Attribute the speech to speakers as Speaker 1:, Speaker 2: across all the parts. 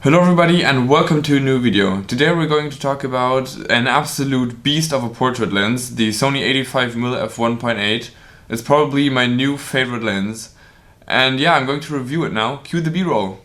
Speaker 1: Hello everybody and welcome to a new video. Today we're going to talk about an absolute beast of a portrait lens, the Sony 85mm f1.8. It's probably my new favorite lens. And yeah, I'm going to review it now. Cue the B-roll.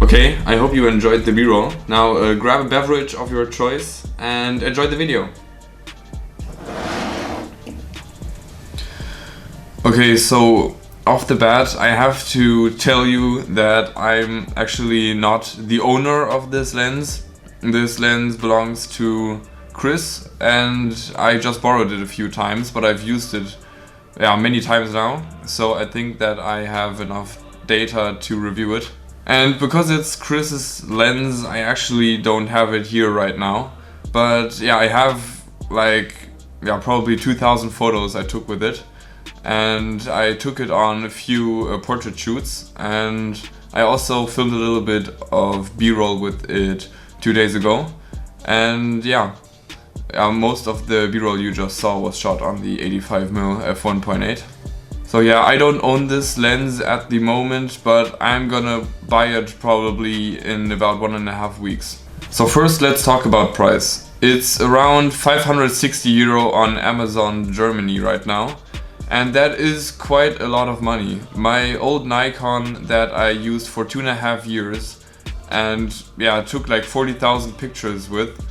Speaker 1: Okay, I hope you enjoyed the B-roll. Now grab a beverage of your choice and enjoy the video. Okay, so off the bat I have to tell you that I'm actually not the owner of this lens. This lens belongs to Chris and I just borrowed it a few times, but I've used it many times now. So I think that I have enough data to review it. And because it's Chris's lens, I actually don't have it here right now. But yeah, I have probably 2,000 photos I took with it. And I took it on a few portrait shoots. And I also filmed a little bit of B-roll with it 2 days ago. And most of the B-roll you just saw was shot on the 85mm f1.8. So yeah, I don't own this lens at the moment, but I'm gonna buy it probably in about 1.5 weeks. So first let's talk about price. It's around 560 euro on Amazon Germany right now. And that is quite a lot of money. My old Nikon that I used for 2.5 years and took like 40,000 pictures with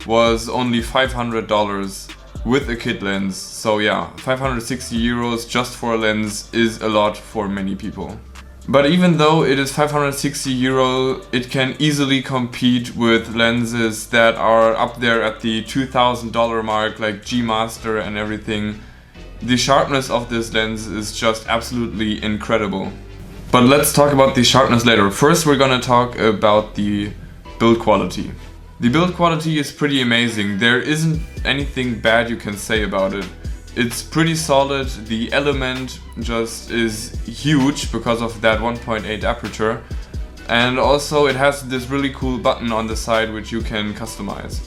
Speaker 1: was only $500 with a kit lens. So yeah, 560 euros just for a lens is a lot for many people. But even though it is 560 euro, it can easily compete with lenses that are up there at the $2,000 mark, like G Master and everything. The sharpness of this lens is just absolutely incredible. But let's talk about the sharpness later. First we're gonna talk about the build quality. The build quality is pretty amazing. There isn't anything bad you can say about it. It's pretty solid. The element just is huge because of that 1.8 aperture. And also it has this really cool button on the side which you can customize.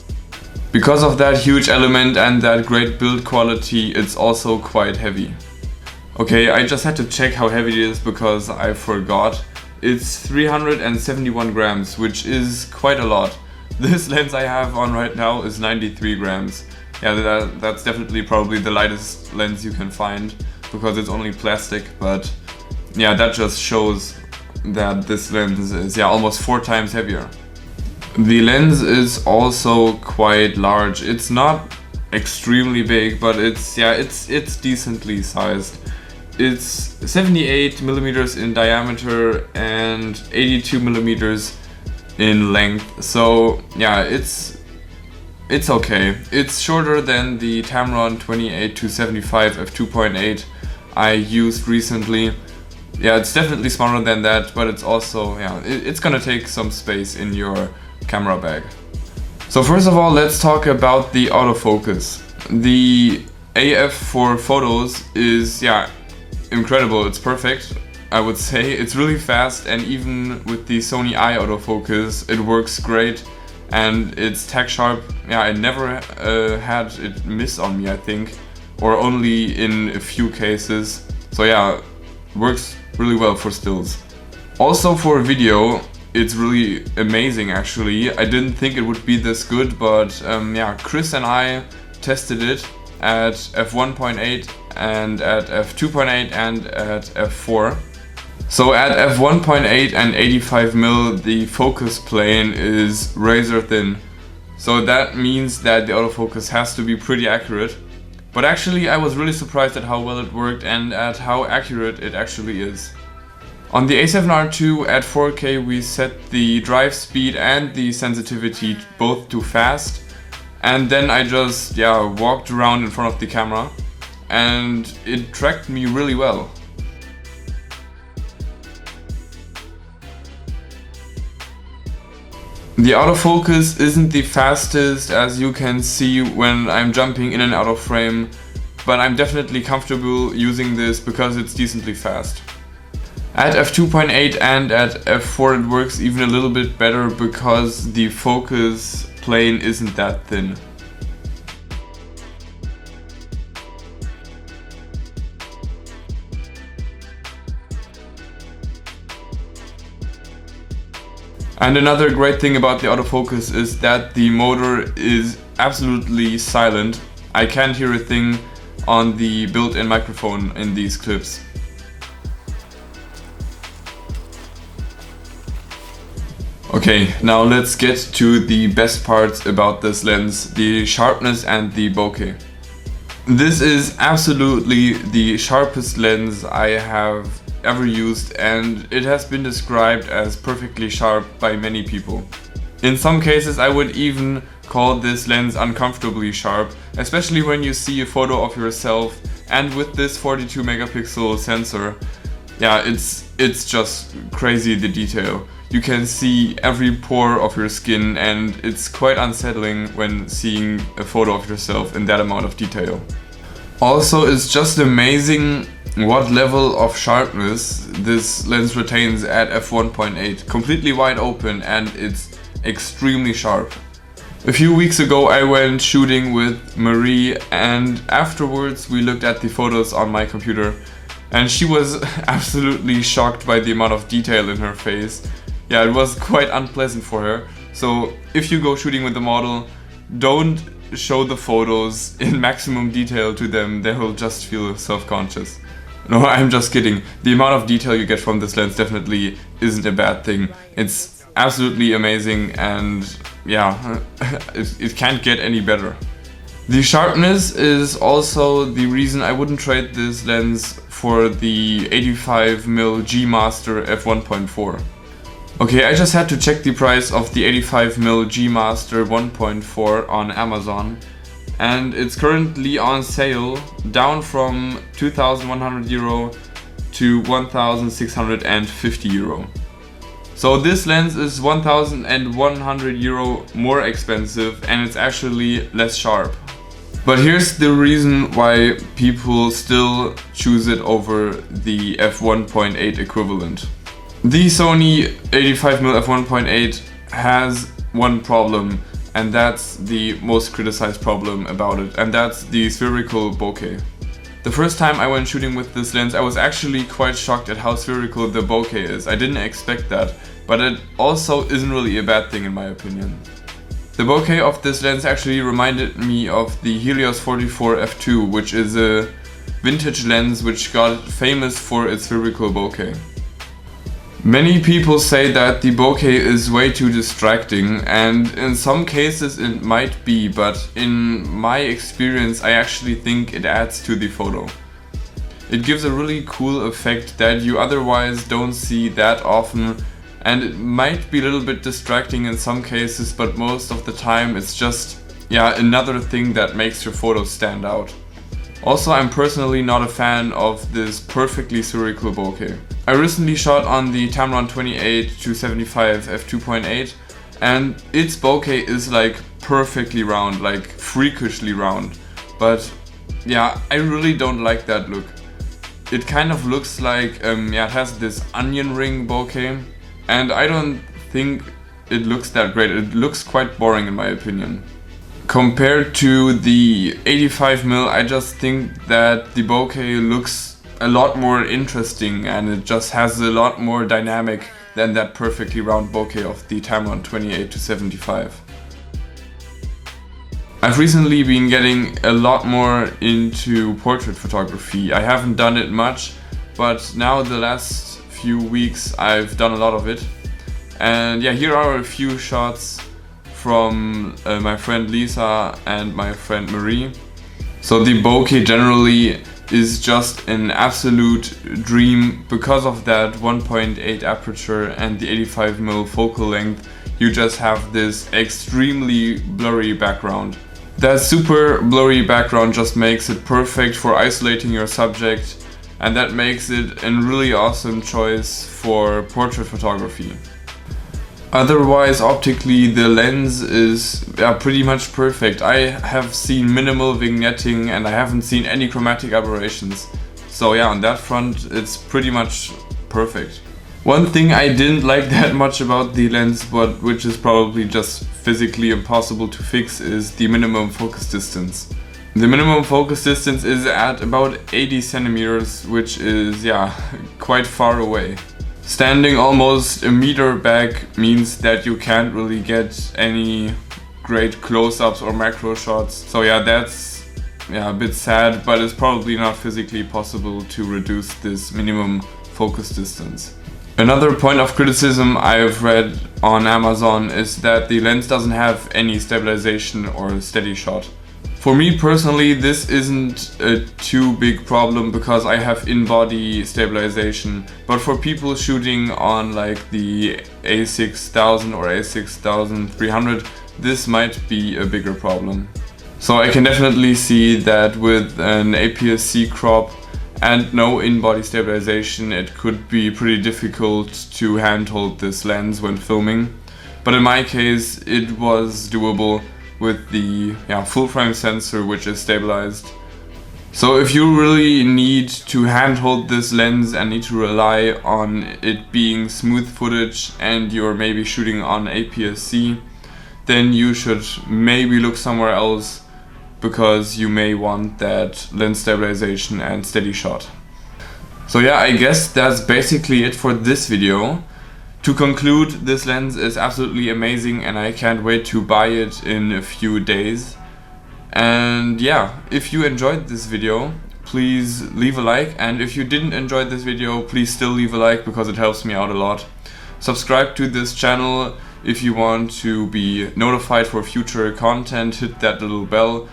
Speaker 1: Because of that huge element and that great build quality, it's also quite heavy. Okay, I just had to check how heavy it is because I forgot. It's 371 grams, which is quite a lot. This lens I have on right now is 93 grams. Yeah, that's definitely probably the lightest lens you can find because it's only plastic, but yeah, that just shows that this lens is almost 4 times heavier. The lens is also quite large. It's not extremely big, but it's decently sized. It's 78 millimeters in diameter and 82 millimeters in length, so yeah, it's okay. It's shorter than the Tamron 28-75 f2.8 I used recently. Yeah, it's definitely smaller than that, but it's also it's gonna take some space in your camera bag. So first of all, let's talk about the autofocus. The AF for photos is incredible. It's perfect, I would say. It's really fast, and even with the Sony Eye autofocus it works great and it's tack sharp. I never had it miss on me, I think, or only in a few cases. So works really well for stills. Also for video it's really amazing actually. I didn't think it would be this good, but Chris and I tested it at f1.8 and at f2.8 and at f4. So at f1.8 and 85mm the focus plane is razor thin. So that means that the autofocus has to be pretty accurate. But actually I was really surprised at how well it worked and at how accurate it actually is. On the A7R II at 4K we set the drive speed and the sensitivity both to fast. And then I just walked around in front of the camera and it tracked me really well. The autofocus isn't the fastest, as you can see when I'm jumping in and out of frame, but I'm definitely comfortable using this because it's decently fast. At f2.8 and at f4 it works even a little bit better because the focus plane isn't that thin. And another great thing about the autofocus is that the motor is absolutely silent. I can't hear a thing on the built-in microphone in these clips. Okay, now let's get to the best parts about this lens, the sharpness and the bokeh. This is absolutely the sharpest lens I have ever used, and it has been described as perfectly sharp by many people. In some cases I would even call this lens uncomfortably sharp, especially when you see a photo of yourself, and with this 42 megapixel sensor, it's just crazy, the detail. You can see every pore of your skin, and it's quite unsettling when seeing a photo of yourself in that amount of detail. Also, it's just amazing what level of sharpness this lens retains at f1.8. Completely wide open, and it's extremely sharp. A few weeks ago I went shooting with Marie, and afterwards we looked at the photos on my computer, and she was absolutely shocked by the amount of detail in her face. Yeah, it was quite unpleasant for her. So if you go shooting with the model, don't show the photos in maximum detail to them, they will just feel self-conscious. No, I'm just kidding. The amount of detail you get from this lens definitely isn't a bad thing. It's absolutely amazing, and it can't get any better. The sharpness is also the reason I wouldn't trade this lens for the 85mm G Master f1.4. Okay, I just had to check the price of the 85mm G Master 1.4 on Amazon, and it's currently on sale, down from 2,100 euro to 1,650 euro. So this lens is 1,100 euro more expensive, and it's actually less sharp. But here's the reason why people still choose it over the f1.8 equivalent. The Sony 85mm f1.8 has one problem, and that's the most criticized problem about it, and that's the spherical bokeh. The first time I went shooting with this lens, I was actually quite shocked at how spherical the bokeh is. I didn't expect that, but it also isn't really a bad thing in my opinion. The bokeh of this lens actually reminded me of the Helios 44 f2, which is a vintage lens which got famous for its spherical bokeh. Many people say that the bokeh is way too distracting, and in some cases it might be, but in my experience I actually think it adds to the photo. It gives a really cool effect that you otherwise don't see that often, and it might be a little bit distracting in some cases, but most of the time it's just another thing that makes your photos stand out. Also, I'm personally not a fan of this perfectly spherical bokeh. I recently shot on the Tamron 28-75 f2.8, and its bokeh is like perfectly round, like freakishly round. But I really don't like that look. It kind of looks like, it has this onion ring bokeh, and I don't think it looks that great. It looks quite boring in my opinion. Compared to the 85mm, I just think that the bokeh looks a lot more interesting, and it just has a lot more dynamic than that perfectly round bokeh of the Tamron 28-75. I've recently been getting a lot more into portrait photography. I haven't done it much, but now the last few weeks I've done a lot of it. And here are a few shots from my friend Lisa and my friend Marie. So the bokeh generally is just an absolute dream because of that 1.8 aperture and the 85mm focal length. You just have this extremely blurry background. That super blurry background just makes it perfect for isolating your subject, and that makes it a really awesome choice for portrait photography. Otherwise, optically, the lens is pretty much perfect. I have seen minimal vignetting and I haven't seen any chromatic aberrations. So yeah, on that front, it's pretty much perfect. One thing I didn't like that much about the lens, but which is probably just physically impossible to fix, is the minimum focus distance. The minimum focus distance is at about 80 centimeters, which is, quite far away. Standing almost a meter back means that you can't really get any great close-ups or macro shots. So yeah, that's a bit sad, but it's probably not physically possible to reduce this minimum focus distance. Another point of criticism I've read on Amazon is that the lens doesn't have any stabilization or steady shot. For me personally, this isn't a too big problem because I have in-body stabilization, but for people shooting on like the A6000 or A6300, this might be a bigger problem. So I can definitely see that with an APS-C crop and no in-body stabilization, it could be pretty difficult to handhold this lens when filming. But in my case, it was doable with the full frame sensor, which is stabilized. So if you really need to handhold this lens and need to rely on it being smooth footage and you're maybe shooting on APS-C, then you should maybe look somewhere else, because you may want that lens stabilization and steady shot. So yeah, I guess that's basically it for this video. To conclude, this lens is absolutely amazing and I can't wait to buy it in a few days. And yeah, if you enjoyed this video, please leave a like, and if you didn't enjoy this video, please still leave a like because it helps me out a lot. Subscribe to this channel if you want to be notified for future content, hit that little bell.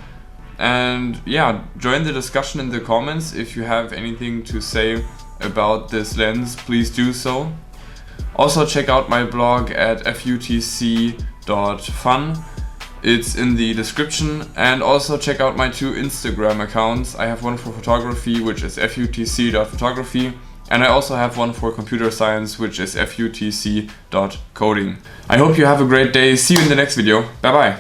Speaker 1: And yeah, join the discussion in the comments. If you have anything to say about this lens, please do so. Also check out my blog at futc.fun. It's in the description. And also check out my 2 Instagram accounts. I have one for photography, which is futc.photography. And I also have one for computer science, which is futc.coding. I hope you have a great day. See you in the next video. Bye bye.